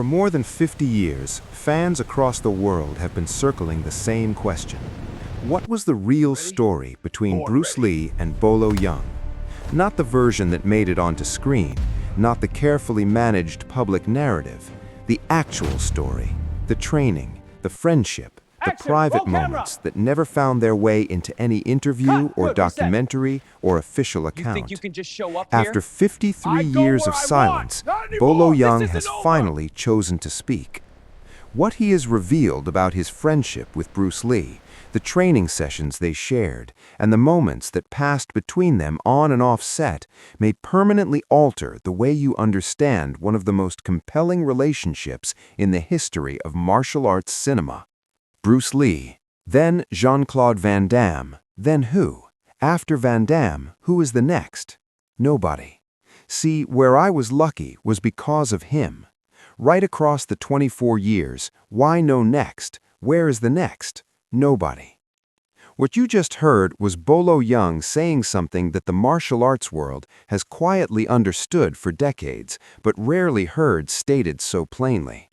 For more than 50 years, fans across the world have been circling the same question. What was the real story between Bruce Lee and Bolo Yeung? Not the version that made it onto screen, not the carefully managed public narrative, the actual story, the training, the friendship, the private moments that never found their way into any interview or documentary or official account. After 53 years of silence, Bolo Yeung has finally chosen to speak. What he has revealed about his friendship with Bruce Lee, the training sessions they shared, and the moments that passed between them on and off set may permanently alter the way you understand one of the most compelling relationships in the history of martial arts cinema. Bruce Lee, then Jean-Claude Van Damme, then who? After Van Damme, who is the next? Nobody. See, where I was lucky was because of him. Right across the 24 years, why no next? Where is the next? Nobody. What you just heard was Bolo Yeung saying something that the martial arts world has quietly understood for decades, but rarely heard stated so plainly.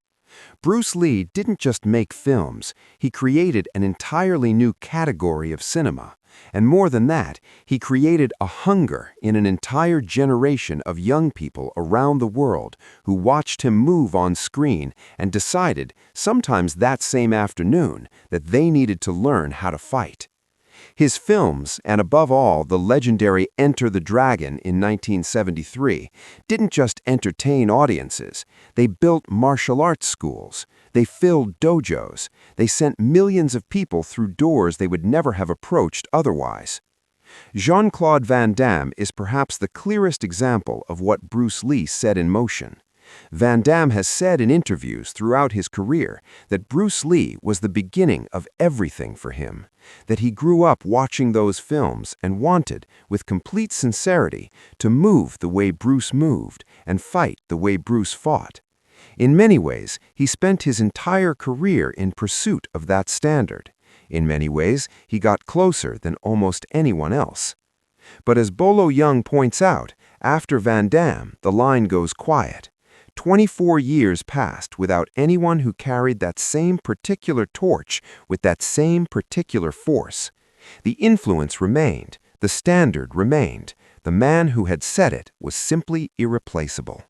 Bruce Lee didn't just make films, he created an entirely new category of cinema. And more than that, he created a hunger in an entire generation of young people around the world who watched him move on screen and decided, sometimes that same afternoon, that they needed to learn how to fight. His films, and above all the legendary Enter the Dragon in 1973, didn't just entertain audiences. They built martial arts schools. They filled dojos. They sent millions of people through doors they would never have approached otherwise. Jean-Claude Van Damme is perhaps the clearest example of what Bruce Lee set in motion. Van Damme has said in interviews throughout his career that Bruce Lee was the beginning of everything for him, that he grew up watching those films and wanted, with complete sincerity, to move the way Bruce moved and fight the way Bruce fought. In many ways, he spent his entire career in pursuit of that standard. In many ways, he got closer than almost anyone else. But as Bolo Yeung points out, after Van Damme, the line goes quiet. 24 years passed without anyone who carried that same particular torch with that same particular force. The influence remained, the standard remained, the man who had set it was simply irreplaceable.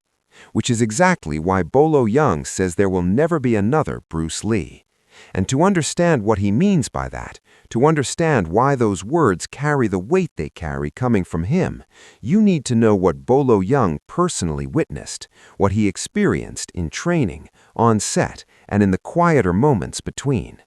Which is exactly why Bolo Yeung says there will never be another Bruce Lee. And to understand what he means by that, to understand why those words carry the weight they carry coming from him, you need to know what Bolo Yeung personally witnessed, what he experienced in training, on set, and in the quieter moments between.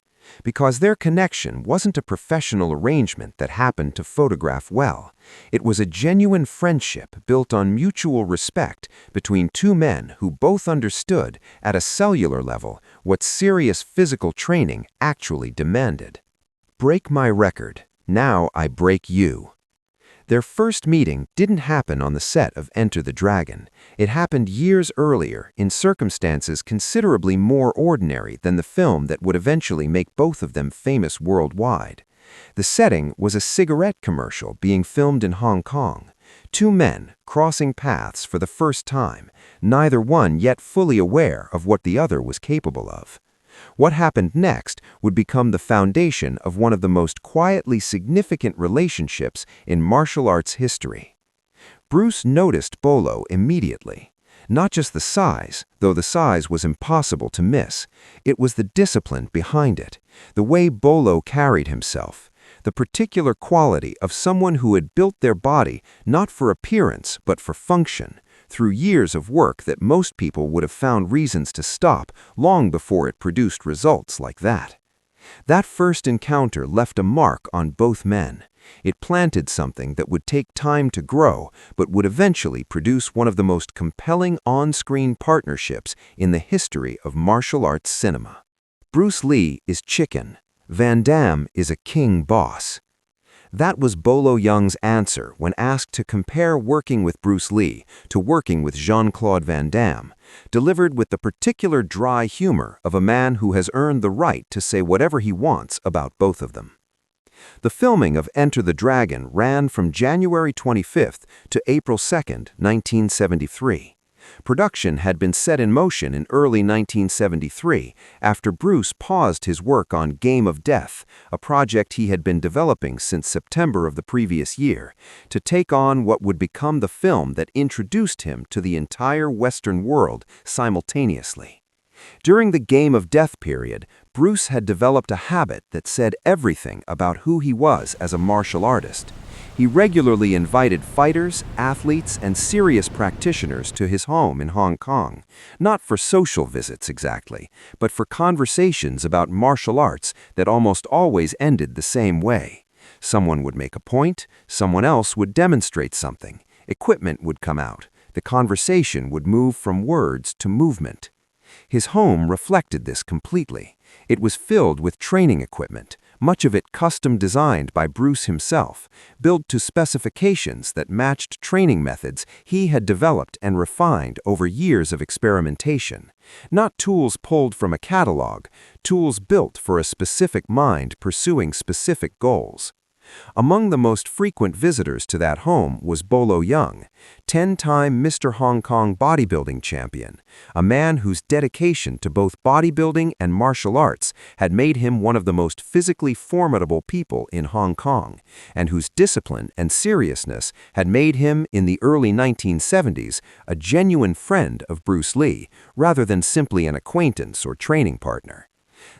Because their connection wasn't a professional arrangement that happened to photograph well. It was a genuine friendship built on mutual respect between two men who both understood, at a cellular level, what serious physical training actually demanded. Break my record, now I break you. Their first meeting didn't happen on the set of Enter the Dragon. It happened years earlier, in circumstances considerably more ordinary than the film that would eventually make both of them famous worldwide. The setting was a cigarette commercial being filmed in Hong Kong. Two men crossing paths for the first time, neither one yet fully aware of what the other was capable of. What happened next would become the foundation of one of the most quietly significant relationships in martial arts history. Bruce noticed Bolo immediately. Not just the size, though the size was impossible to miss. It was the discipline behind it, the way Bolo carried himself, the particular quality of someone who had built their body not for appearance but for function, through years of work that most people would have found reasons to stop long before it produced results like that. That first encounter left a mark on both men. It planted something that would take time to grow, but would eventually produce one of the most compelling on-screen partnerships in the history of martial arts cinema. Bruce Lee is chicken. Van Damme is a king boss. That was Bolo Yeung's answer when asked to compare working with Bruce Lee to working with Jean-Claude Van Damme, delivered with the particular dry humor of a man who has earned the right to say whatever he wants about both of them. The filming of Enter the Dragon ran from January 25th to April 2nd, 1973. Production had been set in motion in early 1973 after Bruce paused his work on Game of Death, a project he had been developing since September of the previous year, to take on what would become the film that introduced him to the entire Western world simultaneously. During the Game of Death period, Bruce had developed a habit that said everything about who he was as a martial artist. He regularly invited fighters, athletes, and serious practitioners to his home in Hong Kong, not for social visits exactly, but for conversations about martial arts that almost always ended the same way. Someone would make a point, someone else would demonstrate something, equipment would come out, the conversation would move from words to movement. His home reflected this completely. It was filled with training equipment, much of it custom designed by Bruce himself, built to specifications that matched training methods he had developed and refined over years of experimentation. Not tools pulled from a catalog, tools built for a specific mind pursuing specific goals. Among the most frequent visitors to that home was Bolo Yeung, 10-time Mr. Hong Kong bodybuilding champion, a man whose dedication to both bodybuilding and martial arts had made him one of the most physically formidable people in Hong Kong, and whose discipline and seriousness had made him, in the early 1970s, a genuine friend of Bruce Lee, rather than simply an acquaintance or training partner.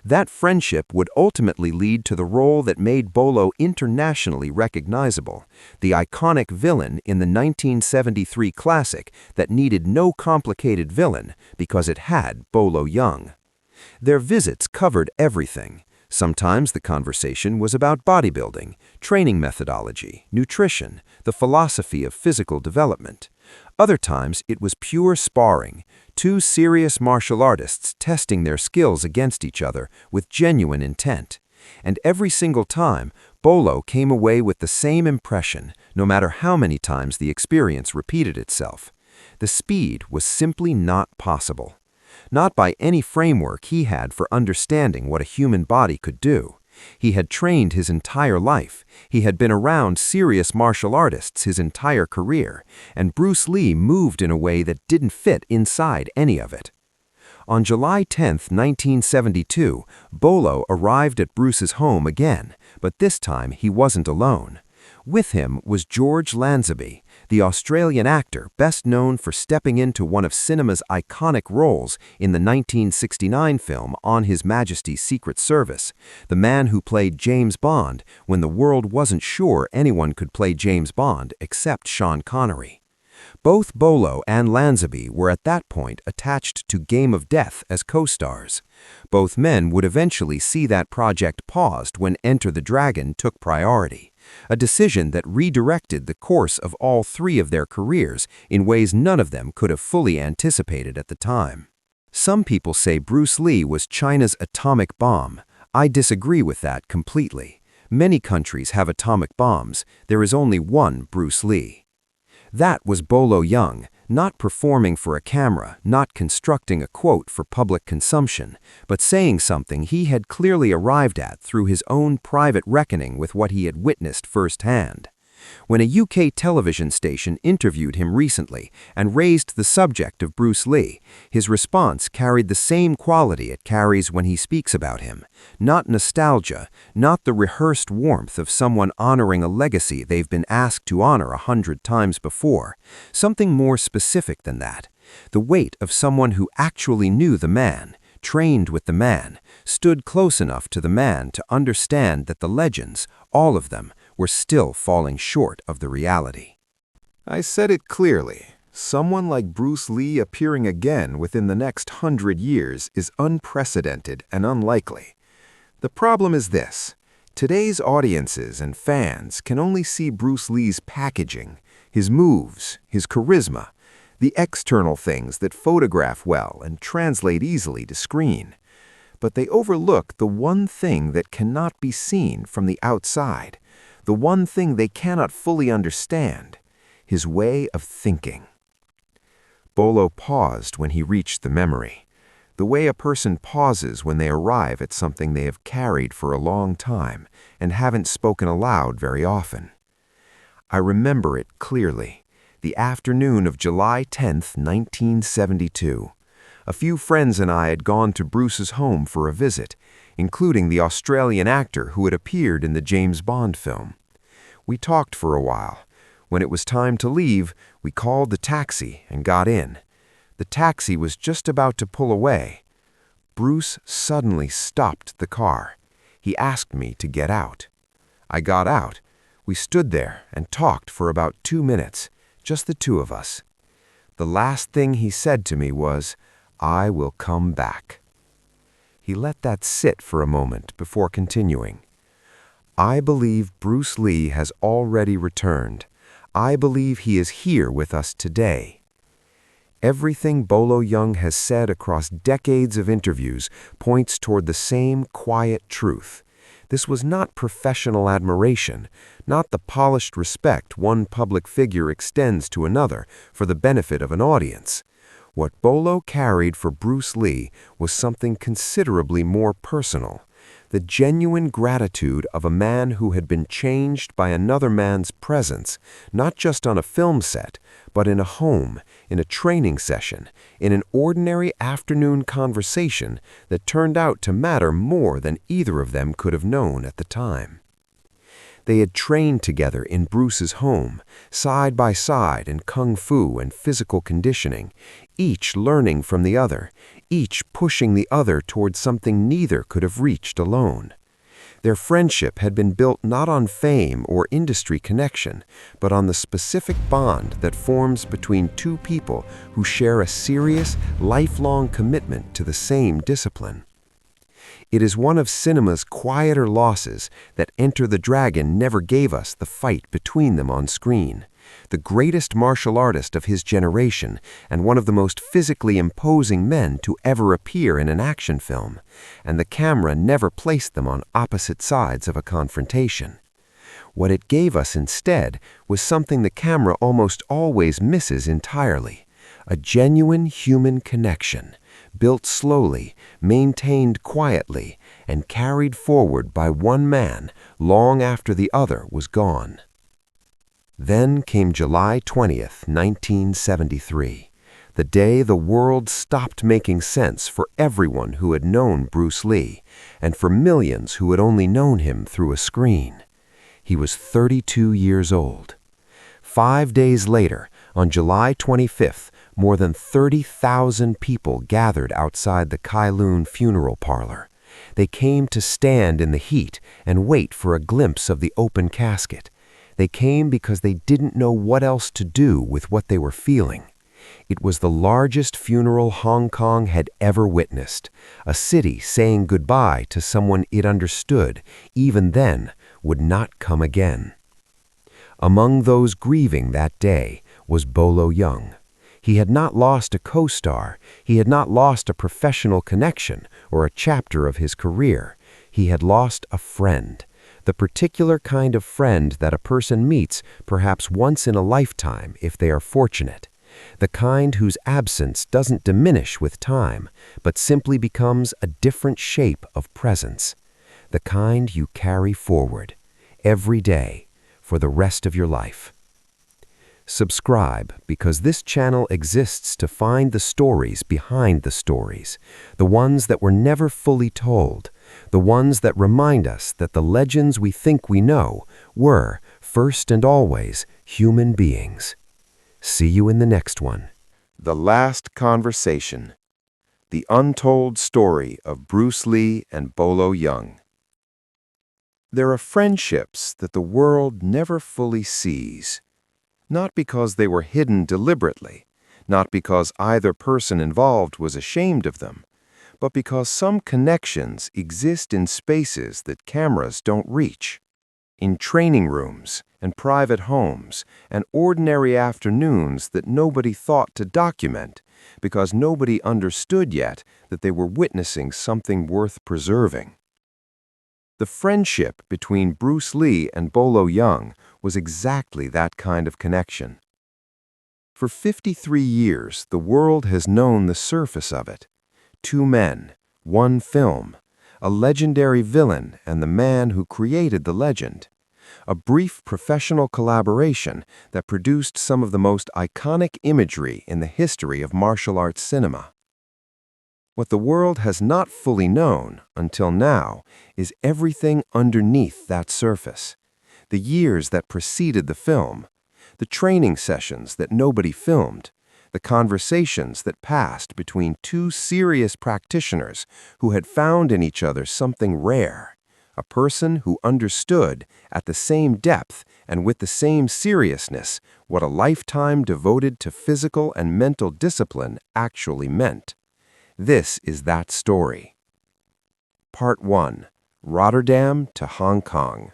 That friendship would ultimately lead to the role that made Bolo internationally recognizable, the iconic villain in the 1973 classic that needed no complicated villain because it had Bolo Yeung. Their visits covered everything. Sometimes the conversation was about bodybuilding, training methodology, nutrition, the philosophy of physical development. Other times it was pure sparring, two serious martial artists testing their skills against each other with genuine intent. And every single time, Bolo came away with the same impression, no matter how many times the experience repeated itself. The speed was simply not possible. Not by any framework he had for understanding what a human body could do. He had trained his entire life, he had been around serious martial artists his entire career, and Bruce Lee moved in a way that didn't fit inside any of it. On July 10, 1972, Bolo arrived at Bruce's home again, but this time he wasn't alone. With him was George Lazenby, the Australian actor best known for stepping into one of cinema's iconic roles in the 1969 film On His Majesty's Secret Service, the man who played James Bond when the world wasn't sure anyone could play James Bond except Sean Connery. Both Bolo and Lazenby were at that point attached to Game of Death as co-stars. Both men would eventually see that project paused when Enter the Dragon took priority, a decision that redirected the course of all three of their careers in ways none of them could have fully anticipated at the time. Some people say Bruce Lee was China's atomic bomb. I disagree with that completely. Many countries have atomic bombs. There is only one Bruce Lee. That was Bolo Yeung, not performing for a camera, not constructing a quote for public consumption, but saying something he had clearly arrived at through his own private reckoning with what he had witnessed firsthand. When a UK television station interviewed him recently and raised the subject of Bruce Lee, his response carried the same quality it carries when he speaks about him. Not nostalgia, not the rehearsed warmth of someone honoring a legacy they've been asked to honor 100 times before. Something more specific than that. The weight of someone who actually knew the man, trained with the man, stood close enough to the man to understand that the legends, all of them, were still falling short of the reality. I said it clearly. Someone like Bruce Lee appearing again within the next 100 years is unprecedented and unlikely. The problem is this. Today's audiences and fans can only see Bruce Lee's packaging, his moves, his charisma, the external things that photograph well and translate easily to screen. But they overlook the one thing that cannot be seen from the outside, the one thing they cannot fully understand, his way of thinking. Bolo paused when he reached the memory, the way a person pauses when they arrive at something they have carried for a long time and haven't spoken aloud very often. I remember it clearly. the afternoon of July 10th, 1972. A few friends and I had gone to Bruce's home for a visit, including the Australian actor who had appeared in the James Bond film. We talked for a while. When it was time to leave, we called the taxi and got in. The taxi was just about to pull away. Bruce suddenly stopped the car. He asked me to get out. I got out. We stood there and talked for about 2 minutes, just the two of us. The last thing he said to me was, "I will come back." He let that sit for a moment before continuing. "I believe Bruce Lee has already returned. I believe he is here with us today." Everything Bolo Yeung has said across decades of interviews points toward the same quiet truth. This was not professional admiration, not the polished respect one public figure extends to another for the benefit of an audience. What Bolo carried for Bruce Lee was something considerably more personal, the genuine gratitude of a man who had been changed by another man's presence, not just on a film set, but in a home, in a training session, in an ordinary afternoon conversation that turned out to matter more than either of them could have known at the time. They had trained together in Bruce's home, side by side in kung fu and physical conditioning, each learning from the other, each pushing the other toward something neither could have reached alone. Their friendship had been built not on fame or industry connection, but on the specific bond that forms between two people who share a serious, lifelong commitment to the same discipline. It is one of cinema's quieter losses that Enter the Dragon never gave us the fight between them on screen. The greatest martial artist of his generation and one of the most physically imposing men to ever appear in an action film, and the camera never placed them on opposite sides of a confrontation. What it gave us instead was something the camera almost always misses entirely: a genuine human connection, built slowly, maintained quietly, and carried forward by one man long after the other was gone. Then came July 20th, 1973, the day the world stopped making sense for everyone who had known Bruce Lee, and for millions who had only known him through a screen. He was 32 years old. 5 days later, on July 25th, more than 30,000 people gathered outside the Kowloon funeral parlor. They came to stand in the heat and wait for a glimpse of the open casket. They came because they didn't know what else to do with what they were feeling. It was the largest funeral Hong Kong had ever witnessed, a city saying goodbye to someone it understood, even then, would not come again. Among those grieving that day was Bolo Yeung. He had not lost a co-star, he had not lost a professional connection or a chapter of his career. He had lost a friend, the particular kind of friend that a person meets perhaps once in a lifetime if they are fortunate, the kind whose absence doesn't diminish with time, but simply becomes a different shape of presence, the kind you carry forward, every day, for the rest of your life. Subscribe, because this channel exists to find the stories behind the stories, the ones that were never fully told, the ones that remind us that the legends we think we know were, first and always, human beings. See you in the next one. The Last Conversation. The Untold Story of Bruce Lee and Bolo Yeung. There are friendships that the world never fully sees. Not because they were hidden deliberately, not because either person involved was ashamed of them, but because some connections exist in spaces that cameras don't reach. In training rooms and private homes and ordinary afternoons that nobody thought to document because nobody understood yet that they were witnessing something worth preserving. The friendship between Bruce Lee and Bolo Yeung was exactly that kind of connection. For 53 years, the world has known the surface of it. 2 men, 1 film, a legendary villain and the man who created the legend. a brief professional collaboration that produced some of the most iconic imagery in the history of martial arts cinema. What the world has not fully known, until now, is everything underneath that surface. The years that preceded the film, the training sessions that nobody filmed, the conversations that passed between two serious practitioners who had found in each other something rare, a person who understood at the same depth and with the same seriousness what a lifetime devoted to physical and mental discipline actually meant. This is that story. Part 1. Rotterdam to Hong Kong.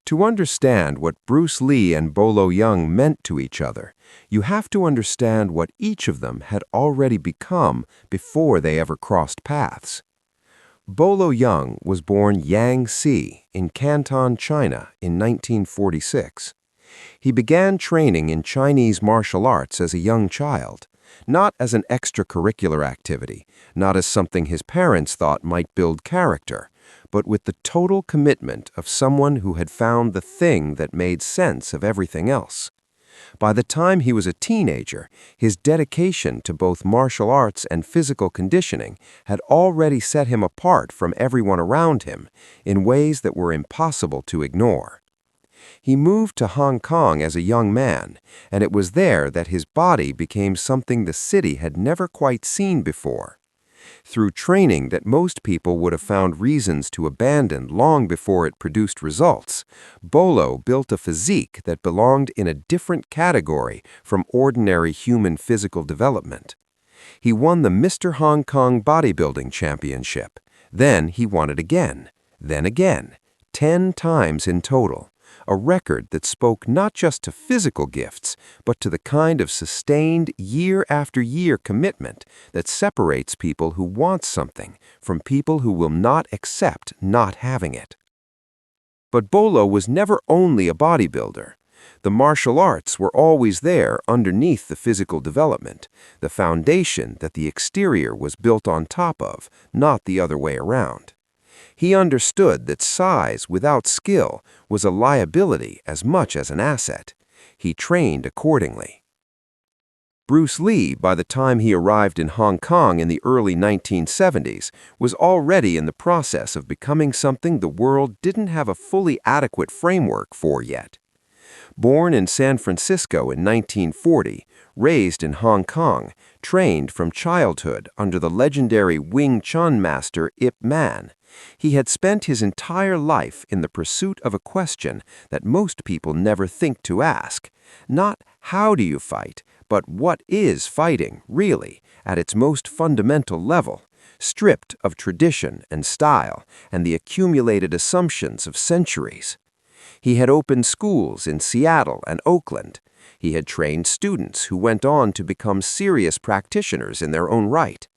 To understand what Bruce Lee and Bolo Yeung meant to each other, you have to understand what each of them had already become before they ever crossed paths. Bolo Yeung was born Yang Si in Canton, China in 1946. He began training in Chinese martial arts as a young child, not as an extracurricular activity, not as something his parents thought might build character, but with the total commitment of someone who had found the thing that made sense of everything else. By the time he was a teenager, his dedication to both martial arts and physical conditioning had already set him apart from everyone around him in ways that were impossible to ignore. He moved to Hong Kong as a young man, and it was there that his body became something the city had never quite seen before. Through training that most people would have found reasons to abandon long before it produced results, Bolo built a physique that belonged in a different category from ordinary human physical development. He won the Mr. Hong Kong Bodybuilding Championship. Then he won it again, then again, 10 times in total. A record that spoke not just to physical gifts, but to the kind of sustained year-after-year commitment that separates people who want something from people who will not accept not having it. But Bolo was never only a bodybuilder. The martial arts were always there underneath the physical development, the foundation that the exterior was built on top of, not the other way around. He understood that size without skill was a liability as much as an asset. He trained accordingly. Bruce Lee, by the time he arrived in Hong Kong in the early 1970s, was already in the process of becoming something the world didn't have a fully adequate framework for yet. Born in San Francisco in 1940, raised in Hong Kong, trained from childhood under the legendary Wing Chun master Ip Man, he had spent his entire life in the pursuit of a question that most people never think to ask. Not how do you fight, but what is fighting, really, at its most fundamental level, stripped of tradition and style and the accumulated assumptions of centuries. He had opened schools in Seattle and Oakland. He had trained students who went on to become serious practitioners in their own right.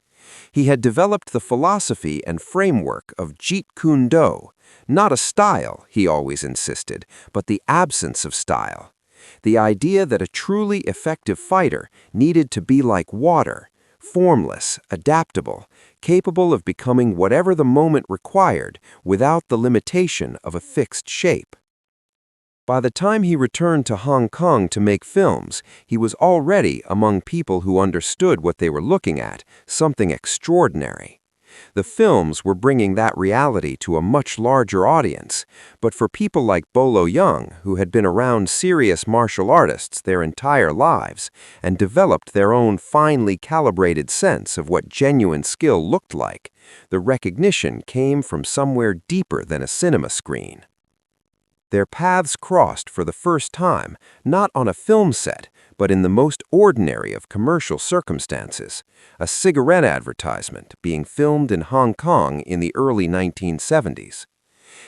He had developed the philosophy and framework of Jeet Kune Do, not a style, he always insisted, but the absence of style. The idea that a truly effective fighter needed to be like water, formless, adaptable, capable of becoming whatever the moment required without the limitation of a fixed shape. By the time he returned to Hong Kong to make films, he was already, among people who understood what they were looking at, something extraordinary. The films were bringing that reality to a much larger audience, but for people like Bolo Yeung, who had been around serious martial artists their entire lives and developed their own finely calibrated sense of what genuine skill looked like, the recognition came from somewhere deeper than a cinema screen. Their paths crossed for the first time, not on a film set, but in the most ordinary of commercial circumstances, a cigarette advertisement being filmed in Hong Kong in the early 1970s.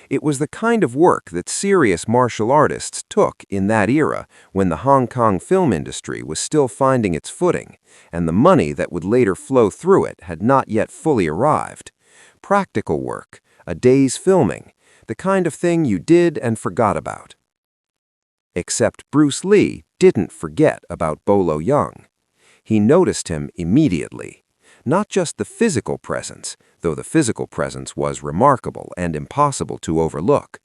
It was the kind of work that serious martial artists took in that era when the Hong Kong film industry was still finding its footing, and the money that would later flow through it had not yet fully arrived. Practical work, a day's filming, the kind of thing you did and forgot about. Except Bruce Lee didn't forget about Bolo Yeung. He noticed him immediately. Not just the physical presence, though the physical presence was remarkable and impossible to overlook.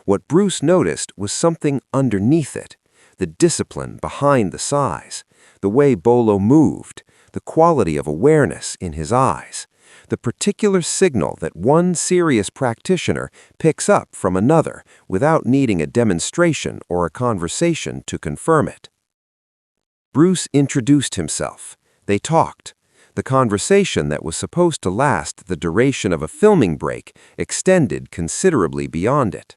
What Bruce noticed was something underneath it, the discipline behind the size, the way Bolo moved, the quality of awareness in his eyes, the particular signal that one serious practitioner picks up from another without needing a demonstration or a conversation to confirm it. Bruce introduced himself. They talked. The conversation that was supposed to last the duration of a filming break extended considerably beyond it.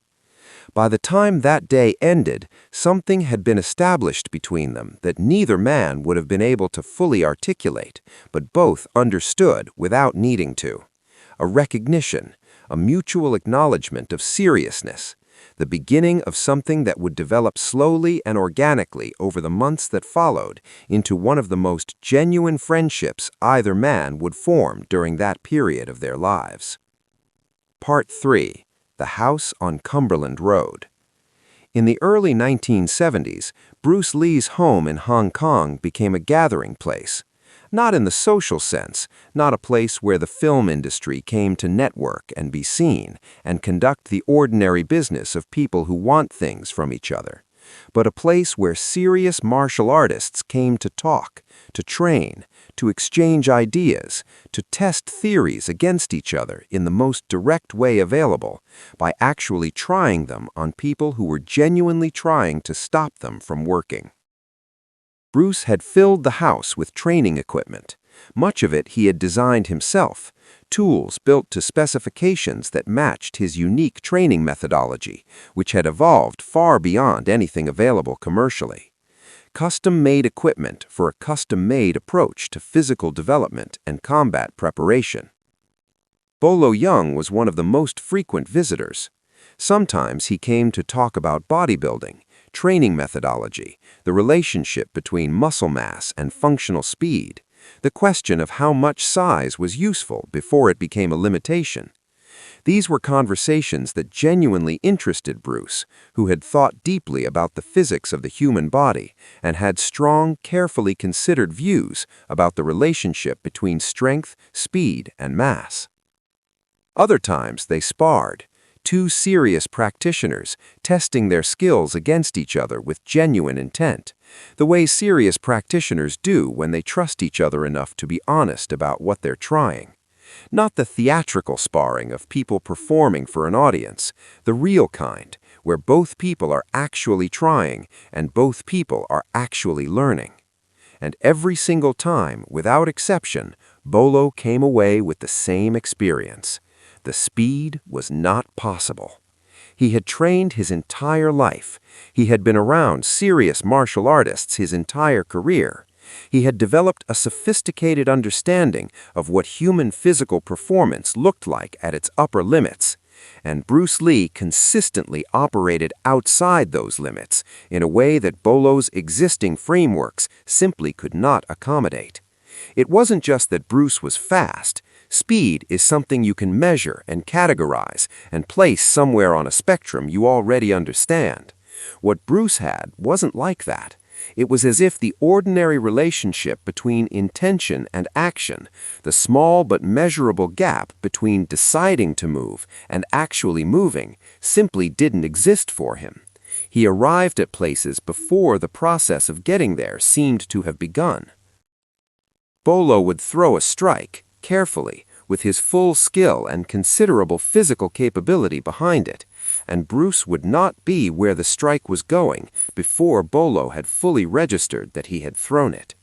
By the time that day ended, something had been established between them that neither man would have been able to fully articulate, but both understood without needing to. A recognition, a mutual acknowledgement of seriousness, the beginning of something that would develop slowly and organically over the months that followed into one of the most genuine friendships either man would form during that period of their lives. Part 3. The House on Cumberland Road. In the early 1970s, Bruce Lee's home in Hong Kong became a gathering place. Not in the social sense, not a place where the film industry came to network and be seen and conduct the ordinary business of people who want things from each other, but a place where serious martial artists came to talk, to train, to exchange ideas, to test theories against each other in the most direct way available, by actually trying them on people who were genuinely trying to stop them from working. Bruce had filled the house with training equipment. Much of it he had designed himself, tools built to specifications that matched his unique training methodology, which had evolved far beyond anything available commercially. Custom-made equipment for a custom-made approach to physical development and combat preparation. Bolo Yeung was one of the most frequent visitors. Sometimes he came to talk about bodybuilding, training methodology, the relationship between muscle mass and functional speed, the question of how much size was useful before it became a limitation. These were conversations that genuinely interested Bruce, who had thought deeply about the physics of the human body and had strong, carefully considered views about the relationship between strength, speed, and mass. Other times they sparred, two serious practitioners testing their skills against each other with genuine intent, the way serious practitioners do when they trust each other enough to be honest about what they're trying. Not the theatrical sparring of people performing for an audience, the real kind, where both people are actually trying and both people are actually learning. And every single time, without exception, Bolo came away with the same experience. The speed was not possible. He had trained his entire life. He had been around serious martial artists his entire career. He had developed a sophisticated understanding of what human physical performance looked like at its upper limits, and Bruce Lee consistently operated outside those limits in a way that Bolo's existing frameworks simply could not accommodate. It wasn't just that Bruce was fast. Speed is something you can measure and categorize and place somewhere on a spectrum you already understand. What Bruce had wasn't like that. It was as if the ordinary relationship between intention and action, the small but measurable gap between deciding to move and actually moving, simply didn't exist for him. He arrived at places before the process of getting there seemed to have begun. Bolo would throw a strike, carefully, with his full skill and considerable physical capability behind it, and Bruce would not be where the strike was going before Bolo had fully registered that he had thrown it.